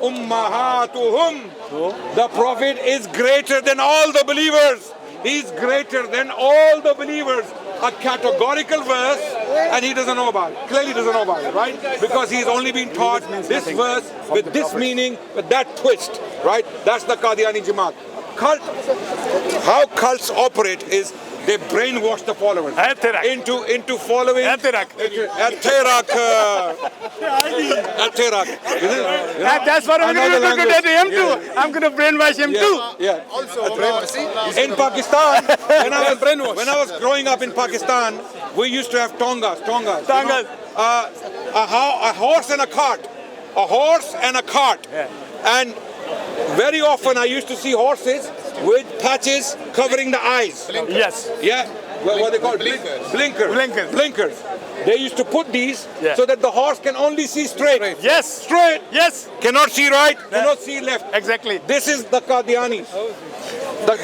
ummahatuhum. The Prophet is greater than all the believers. He's greater than all the believers. A categorical verse, and he doesn't know about it. Clearly doesn't know about it, right? Because he's only been taught this verse with this meaning, with that twist, right? That's the Qadiani Jamaat. How cults operate is they brainwash the followers into following Attirak. That's what I'm going to do to him too. I'm going to brainwash him too. Yeah. Also, in Pakistan, when I was growing up in Pakistan, we used to have tongas. A horse and a cart. A horse and a cart. Yeah. And very often I used to see horses with patches covering the eyes. Yes. Yeah. What are they called? Blinkers. They used to put these so that the horse can only see straight. Yes. Straight. Yes. Cannot see right, cannot see left. Exactly. This is the Qadianis. The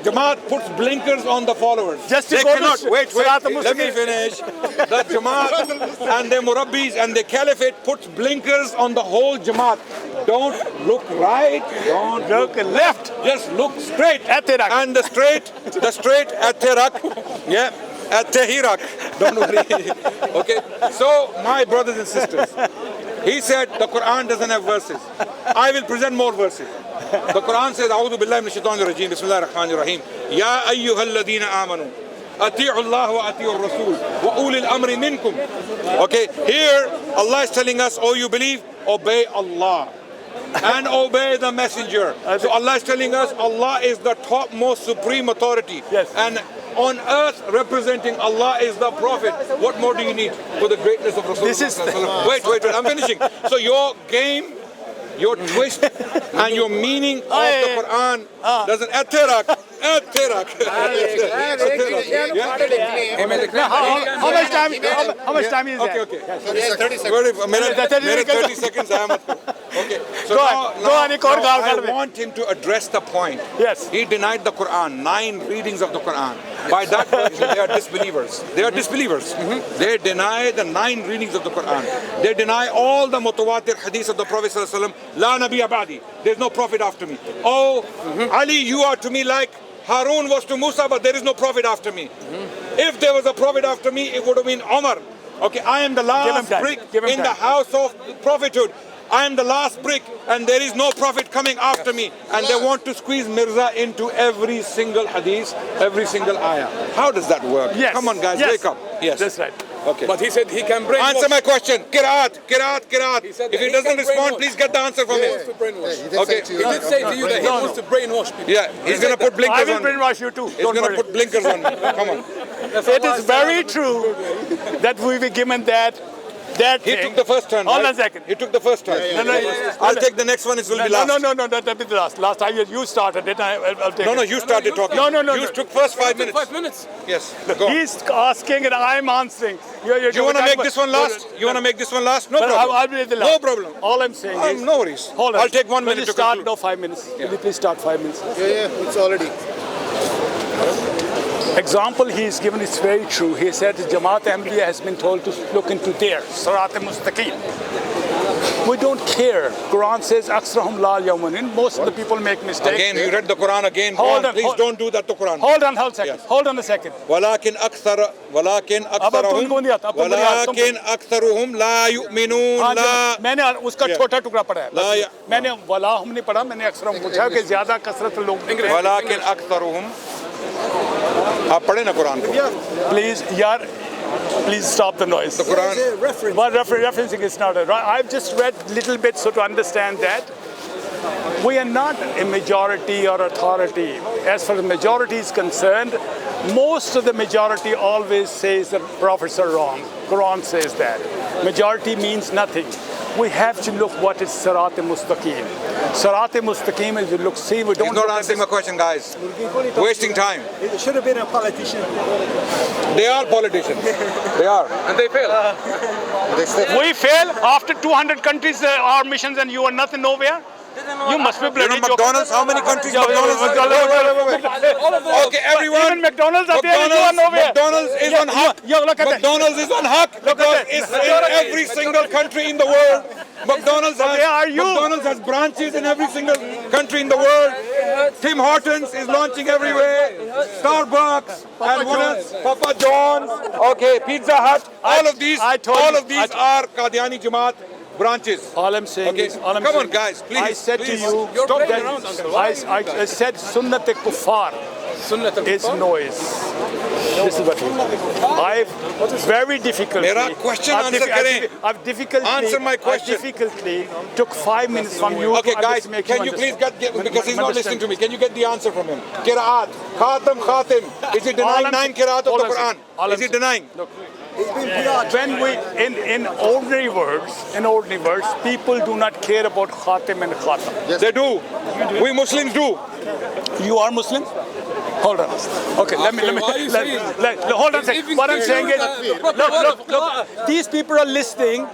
Jamaat puts blinkers on the followers. Just to they go cannot. to Wait, let me finish. The Jamaat and the Murabbis and the Caliphate puts blinkers on the whole Jamaat. Don't look right, don't look left. Just look straight. Attirak. And the straight Attirak. Yeah. At Tahirak. Don't worry. Okay. So, my brothers and sisters, he said the Quran doesn't have verses. I will present more verses. The Quran says, A'udhu billahi minash shaitanir rajeem, Bismillahir Rahmanir Rahim. Ya ayyuhal ladina amanu. Ati'u Allah wa ati'u Rasul wa ulil amri minkum. Okay, here Allah is telling us, oh, you believe, obey Allah and obey the messenger. So Allah is telling us Allah is the topmost supreme authority. Yes. And on earth representing Allah is the Prophet. What more do you need for the greatness of Rasulullah? Wait, I'm finishing. So your game, your twist and your meaning of the Quran doesn't Attirak. How much time is that? Okay. 30 seconds. 30 seconds. Okay. So now I want him to address the point. Yes. He denied the Quran, 9 readings of the Quran. By that version, they are disbelievers. They deny the 9 readings of the Quran. They deny all the mutawatir hadiths of the Prophet ﷺ. La Nabiya Ba'di. There's no prophet after me. Oh, Ali, you are to me like Harun was to Musa, but there is no prophet after me. If there was a prophet after me, it would have been Omar. Okay, I am the last brick in the house of prophethood. I am the last brick and there is no prophet coming after me. And they want to squeeze Mirza into every single hadith, every single ayah. How does that work? Yes. Come on guys, wake up. Yes. That's right. Okay. But he said he can brainwash. Answer my question. Qiraat. If he doesn't respond, please get the answer from him. Okay. He did say to you that he wants to brainwash people. Yeah, he's going to put blinkers on I will brainwash you too. He's going to put blinkers on me. Come on. It is very true that we were given that He took the first turn. Hold right? on a second. He took the first turn. I'll take the next one. It will be last. No, that'll be the last. Last time you started it, I'll take it. No, you started talking. No. You took first 5 minutes. 5 minutes. Yes. Go. He's asking and I'm answering. Do you want to make this one last? You want to make this one last? No problem. I'll be the last. No problem. All I'm saying is... No worries. Hold on. I'll take 1 minute to start. conclude. No, 5 minutes. Will you please start 5 minutes? Yeah, it's already. Example he's given is very true. He said Jamaat Ahmadiyya has been told to look into their Sirat al-Mustaqim. We don't care. Quran says Aksrahum la yawmanin. Most of the people make mistakes. Again, you read the Quran again. Hold on, please don't do that to Quran. Hold on a second. Yes. Hold on a second. ولكن أكثرهم لا يؤمنون لا मैंने उसका छोटा टुकड़ा पढ़ा है मैंने वला हम नहीं पढ़ा मैंने अक्सर पूछा कि ज्यादा कसरत लोग ولكن أكثرهم आप पढ़े ना कुरान को Please stop the noise. The Quran. But referencing is not right. I've just read little bit so to understand that we are not a majority or authority. As far as the majority is concerned, most of the majority always says that prophets are wrong. Quran says that. Majority means nothing. We have to look what is Sirat al-Mustaqim. Sirat al-Mustaqim is we look, see, we don't... He's not answering my question, guys. Wasting time. It should have been a politician. They are politicians. They are. And they fail. We fail after 200 countries, our missions, and you are nothing nowhere. You must be You bloody know joking. McDonald's? How many countries Yeah, McDonald's is? wait. Okay, everyone. Even McDonald's are there, you are nowhere. McDonald's is on haq. Yo, look at that. McDonald's is on haq because it's in every single country in the world. McDonald's has branches in every single country in the world. Tim Hortons is launching everywhere. Starbucks and what else? Papa John's. Okay, Pizza Hut. All of these are Qadiani Jamaat branches. All I'm saying Okay, is, come on, guys, please. I said please. to you, You're stop playing that. around, Uncle. I said Sunnat Kuffar is noise. This is what I've very difficultly. मेरा question answer करें. I've difficultly. Answer my question. I difficultly took 5 minutes from you. Okay, to guys, make can you please get because he's not listening to me. Can you get the answer from him? Qiraat, Khatim. Is he denying 9 Qiraat of the Quran? Is he denying? Look, when we in ordinary words, people do not care about Khatim and Khatam. They do. We Muslims do. You are Muslims? Hold on. Okay, let me hold on a second. What I'm saying is, look, these people are listening.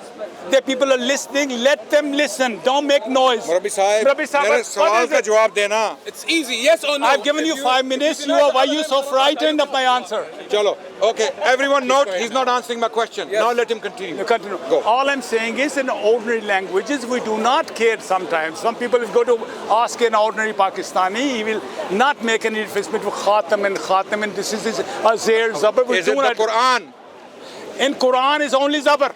The people are listening. Let them listen. Don't make noise. Murabi Sahib, मेरे what सवाल is का it? जवाब देना. It's easy, yes or no. I've given you 5 minutes. Why are you so frightened of my answer? Chalo. Okay, everyone note, he's not answering my question. Now let him continue. Continue. Go. All I'm saying is, in ordinary languages, we do not care sometimes. Some people, if you go to ask an ordinary Pakistani, he will not make any difference between Khatam and this is Azir, Zabar. Is it the Quran? In Quran is only Zabar.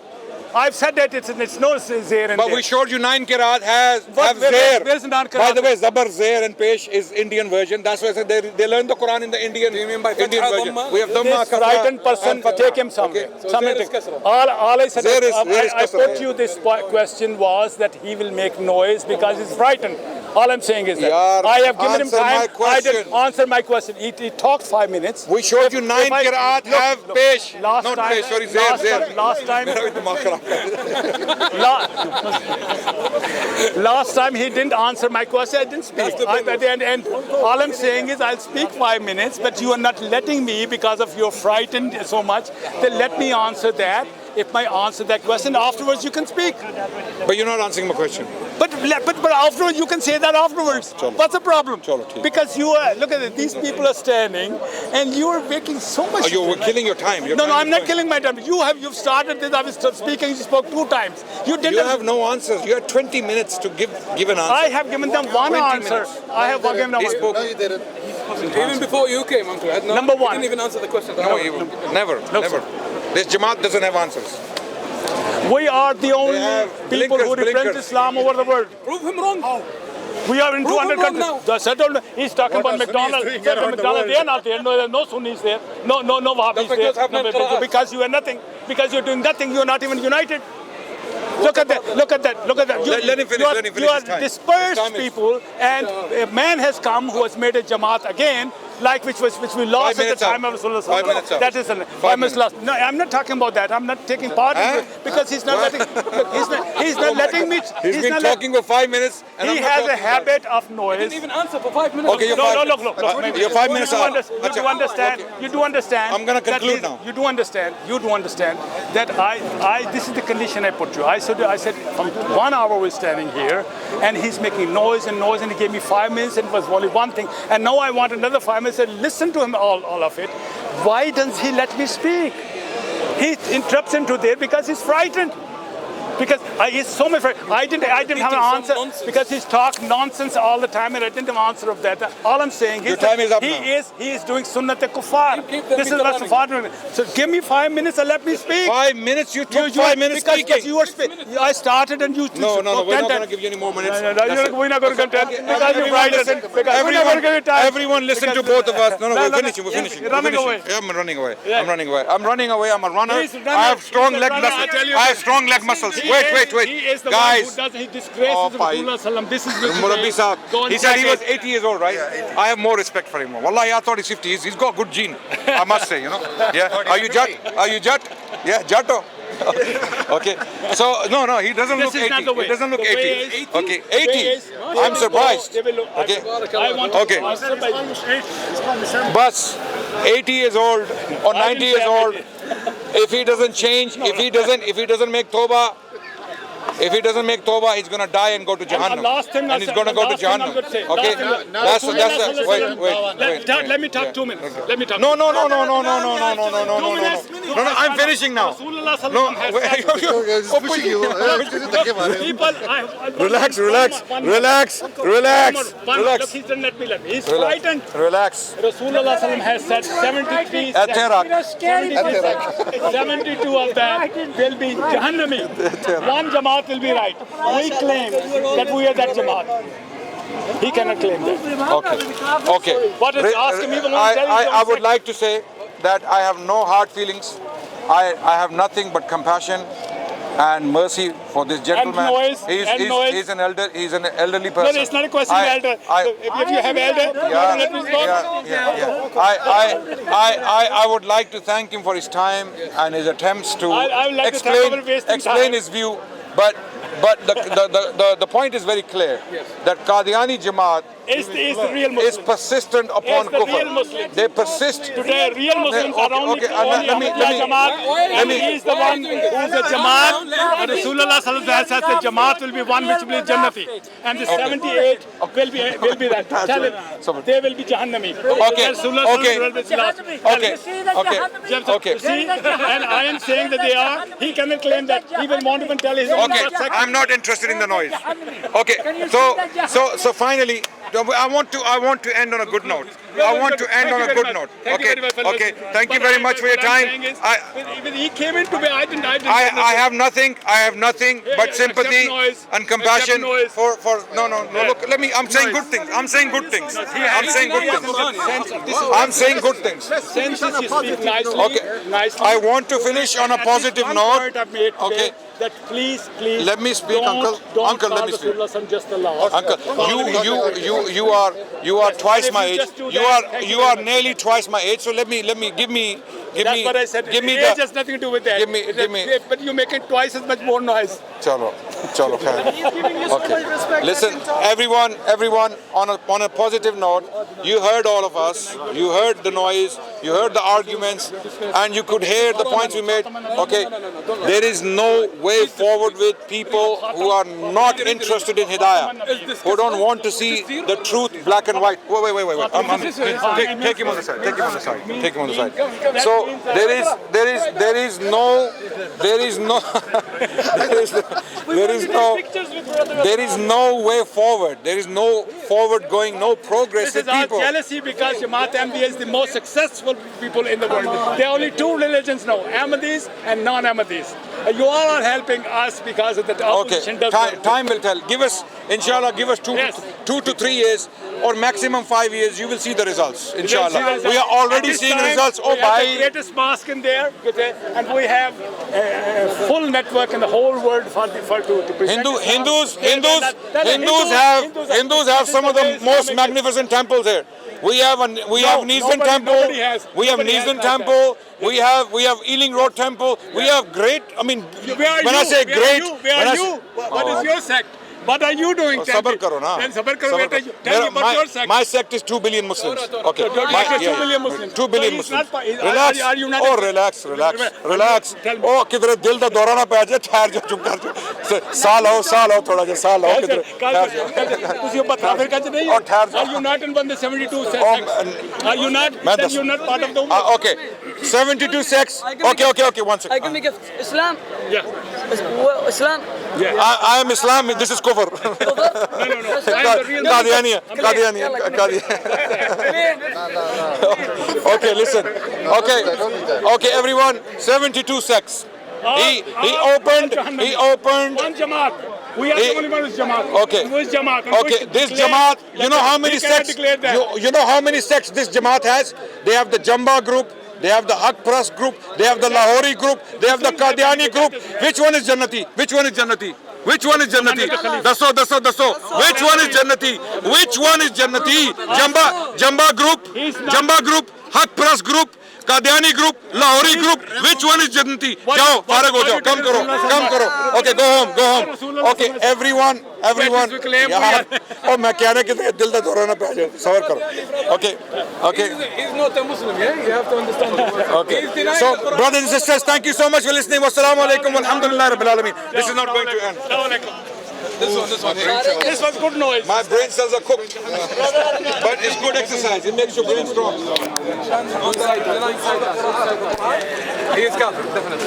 I've said that it's no Zair and But there. we showed you 9 Qiraat have Where's Zair. non-Qiraat? By the way, Zabar, Zair and Pesh is Indian version. That's why I said they learn the Quran in the Indian version. We have Dhamma, This frightened person, take him somewhere. All I said, I put you this question was that he will make noise because he's frightened. All I'm saying is that I have given him time. I didn't answer my question. He talked 5 minutes. We showed you 9 Qiraat have Pesh. Not Pesh, sorry, Zair. Last time he didn't answer my question. I didn't speak. And all I'm saying is I'll speak 5 minutes, but you are not letting me because of you're frightened so much. Then let me answer that. If I answer that question, afterwards you can speak. But you're not answering my question. But afterwards you can say that afterwards. Chalo. What's the problem? Chalo, theek. Because you are, look at it, these people are standing and you are making so much. You're killing your time. No, I'm not killing my time. You've started this. I was speaking. You spoke 2 times. You didn't. You have no answers. You had 20 minutes to give an answer. I have given them one 20 answer. minutes. I have given them He one. spoke. No, you didn't. Even before you came, Uncle Ed, Number he one. didn't even answer the question. No, never. This Jamaat doesn't have answers. We are the only have people who represent blinkers. Islam over the world. Prove him wrong. We are in Prove 200 him wrong countries. The settled, he's talking about McDonald's. McDonald's, they are not there. No, there are no Sunnis there. No Wahhabis because there. have no Qur'an. Because you are nothing. Because you're doing nothing. You're not even united. Look at that. Look at that. Look at that. Let him finish. Let him finish You his are time. dispersed His time is- people, and a man has come who has made a Jamaat again, like which we lost at the minutes time up. of Rasulullah. 5 minutes up. That is 5 minutes lost. No, I'm not talking about that. I'm not taking part in Huh? it because he's not letting. Look, he's not letting me. He's been not talking for 5 minutes. And He I'm not has a talking habit of He noise. didn't even answer for 5 minutes. Okay, you're No, five- look. Your 5 minutes You are. do understand. You do understand. I'm gonna that conclude this- now. You do understand that this is the condition I put you. I said from 1 hour we're standing here, and he's making noise, and he gave me 5 minutes, and it was only one thing, and now I want another 5 minutes. And listen to him all of it. Why doesn't he let me speak? He interrupts into there because he's frightened. Because he's so much frightened. I didn't have an some answer nonsense. because he's talking nonsense all the time, and I didn't have an answer of that. All I'm saying is Your time is up he now. is doing sunnat kuffar. keep them This is in the what's running. So give me 5 minutes and let me speak. 5 minutes? You took 5 minutes because speaking. you were I started and you No, we're not 10. going to give you any more minutes. No, That's it. we're not going to contend because you're Everyone frightened. listen, Because we're not going to give you time. everyone listen to both of us. No, we're finishing. We're finishing. You're running away. Yeah, I'm running away. Yeah. I'm running away. I'm a runner. He's a runner. I have strong He's a leg runner. I muscles. tell you I have that. strong leg muscles. He Wait. is the one Guys. who doesn't. He disgraces Oh, fine. Rasulullah Sallam. This is Murabbi Sahab, Go and he said he check was it. 80 years old, right? I have more respect for him. Wallahi, I thought he's 50. He's got a good gene, I must say, Yeah. Are you Jat? Yeah, Jatto. Okay. So, no, he doesn't This look is 80. not the way. He doesn't look The way 80. is- Okay, The way 80. is- I'm surprised. Okay. I want to Okay. answer by Bus, 80 years old or 90 years old, if he doesn't change, if he doesn't make Toba, If he doesn't make tawbah, he's going to die and go to Jahannam. Last thing and he's going to go to Jahannam. Okay? Wait. Let me talk 2 minutes. Let me talk. No. I'm finishing now. No, Relax. Look, he's done let me. He's frightened. Relax. Rasulullah has said 73 72 of them will be Jahannami. One Jamaat will be right. We claim that we are that Jamaat. He cannot claim that. Okay. What is ask him even I would like to say that I have no hard feelings. I have nothing but compassion and mercy for this gentleman. He's an elder. He's an elderly person. No, it's not a question of elder. If you have elder, let me know. I would like to thank him for his time and his attempts to explain his view. But the point is very clear that Qadiani Jamaat is the real Muslim. Is persistent upon kufr. They persist. Today, real Muslims are only Jamaat. He's the one who's a Jamaat. And Rasulullah says the Jamaat will be one which will be Jannati. And the 78 will be that. Tell him, they will be Jahannami. Okay. See, and I am saying that they are. He cannot claim that. He will not even tell his own. Okay, I'm not interested in the noise. Okay, so finally, I want to end on a good note. Okay. Thank you very much for your time. He came into me. I have nothing but sympathy and compassion for. No. Look, I'm saying good things. I'm saying good things. Okay. I want to finish on a positive note. Okay. That please. Let me speak, Uncle. Let me speak. Uncle, you are twice my age. You are nearly twice my age. So let me give me. That's what I said. Age has nothing to do with that. Give me. But you make it twice as much more noise. Chalo. Okay. Listen, everyone. On a positive note, you heard all of us. You heard the noise. You heard the arguments, and you could hear the points we made. Okay. There is no way forward with people who are not interested in Hidayah, who don't want to see the truth black and white. Wait. Take him on the side. So there is no way forward. There is no forward going, no progress with people. This is our jealousy because Jamaat Ahmadiyya is the most successful people in the world. There are only two religions now, Ahmadis and non-Ahmadis. You all are helping us because of the opposition. Okay, time will tell. Inshallah, give us 2 to 3 years or maximum 5 years, you will see the results, inshallah. We are already seeing results. We have the greatest mosque in there, and we have a full network in the whole world to present. Hindus have some of the most magnificent temples here. We have Nizam Temple. We have Nizam Temple. We have Ealing Road Temple. We have great. I mean, when I say great, what is your sect? What are you doing? Sabr karo na. Then sabr karo. Tell me about your sect. My sect is 2 billion Muslims. Okay. 2 billion Muslims. 2 billion Muslims. Relax. Are you not? Oh, relax. Oh, kidhar dil da daura na pe aaje. Thahar jo, chup kar jo. Saal ho, thoda ja saal ho. Kidhar. Are you not in one of the 72 sects? Are you not? Then you're not part of the ummah. Okay. 72 sects. Okay. 1 second. I give me gift. Islam. Yeah. Islam. Yeah. I am Islam. This is kufr. No. Qadiani. Okay, listen. Okay, everyone. 72 sects. He opened. One Jamaat. We are the only one who's Jamaat. Okay. Who is Jamaat? Okay, this Jamaat. You know how many sects? You know how many sects this Jamaat has? They have the Jamba group. They have the Haq Pras group. They have the Lahori group. They have the Qadiani group. Which one is Jannati? Daso. Which one is Jannati? Jamba group, Haq Pras group, Qadiani group, Lahori group, which one is Jannati? Jao, farag ho jao, come karo. Okay, go home. Okay, everyone. यार, और मैं कहने के दिल का दौरा ना पै जाए, सबर करो. Okay. He's not a Muslim, yeah? You have to understand that. Okay. He's denying So, the Quran. brothers and sisters, thank you so much for listening. Wassalamu alaikum walhamdulillah rabbil alameen. This is not going to end. This one. This was good noise. My brain cells are cooked. But it's good exercise. It makes your brain strong. He is kafir, definitely.